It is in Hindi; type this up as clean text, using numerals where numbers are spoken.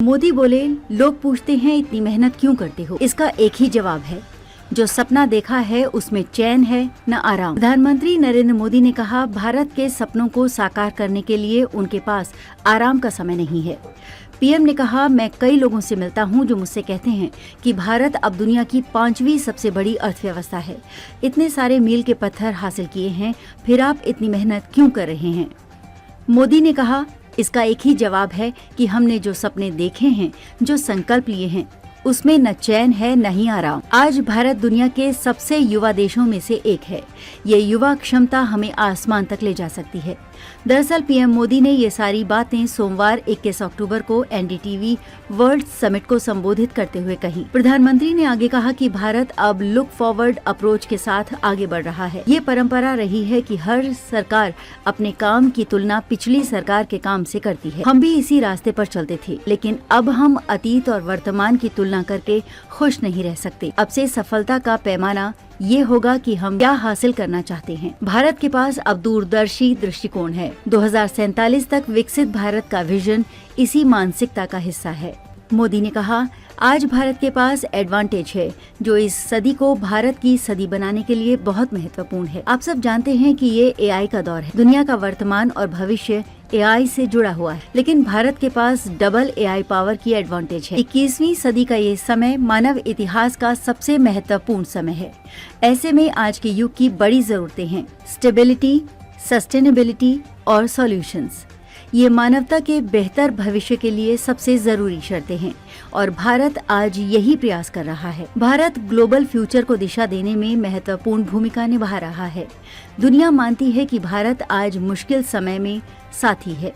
मोदी बोले, लोग पूछते हैं इतनी मेहनत क्यों करते हो? इसका एक ही जवाब है, जो सपना देखा है उसमें चैन है न आराम। प्रधानमंत्री नरेंद्र मोदी ने कहा, भारत के सपनों को साकार करने के लिए उनके पास आराम का समय नहीं है। पीएम ने कहा, मैं कई लोगों से मिलता हूं जो मुझसे कहते हैं कि भारत अब दुनिया की 5वीं सबसे बड़ी अर्थव्यवस्था है। इतने सारे मील के पत्थर हासिल किए हैं, फिर आप इतनी मेहनत क्यों कर रहे हैं? मोदी ने कहा, इसका एक ही जवाब है कि हमने जो सपने देखे हैं, जो संकल्प लिए हैं, उसमें न चैन है न ही आराम। आज भारत दुनिया के सबसे युवा देशों में से एक है। ये युवा क्षमता हमें आसमान तक ले जा सकती है। दरअसल पीएम मोदी ने ये सारी बातें सोमवार 21 अक्टूबर को एनडीटीवी वर्ल्ड समिट को संबोधित करते हुए कही। प्रधानमंत्री ने आगे कहा कि भारत अब लुक फॉरवर्ड अप्रोच के साथ आगे बढ़ रहा है। ये परंपरा रही है कि हर सरकार अपने काम की तुलना पिछली सरकार के काम से करती है। हम भी इसी रास्ते पर चलते थे, लेकिन अब हम अतीत और वर्तमान की तुलना करके खुश नहीं रह सकते। अब से सफलता का पैमाना ये होगा कि हम क्या हासिल करना चाहते हैं। भारत के पास अब दूरदर्शी दृष्टिकोण है। 2047 तक विकसित भारत का विजन इसी मानसिकता का हिस्सा है। मोदी ने कहा, आज भारत के पास एडवांटेज है जो इस सदी को भारत की सदी बनाने के लिए बहुत महत्वपूर्ण है। आप सब जानते हैं कि ये एआई का दौर है। दुनिया का वर्तमान और भविष्य एआई से जुड़ा हुआ है, लेकिन भारत के पास डबल एआई पावर की एडवांटेज है। 21वीं सदी का ये समय मानव इतिहास का सबसे महत्वपूर्ण समय है। ऐसे में आज के युग की बड़ी जरूरतें हैं स्टेबिलिटी, सस्टेनेबिलिटी और सॉल्यूशंस। ये मानवता के बेहतर भविष्य के लिए सबसे जरूरी शर्तें हैं और भारत आज यही प्रयास कर रहा है। भारत ग्लोबल फ्यूचर को दिशा देने में महत्वपूर्ण भूमिका निभा रहा है। दुनिया मानती है कि भारत आज मुश्किल समय में साथी है।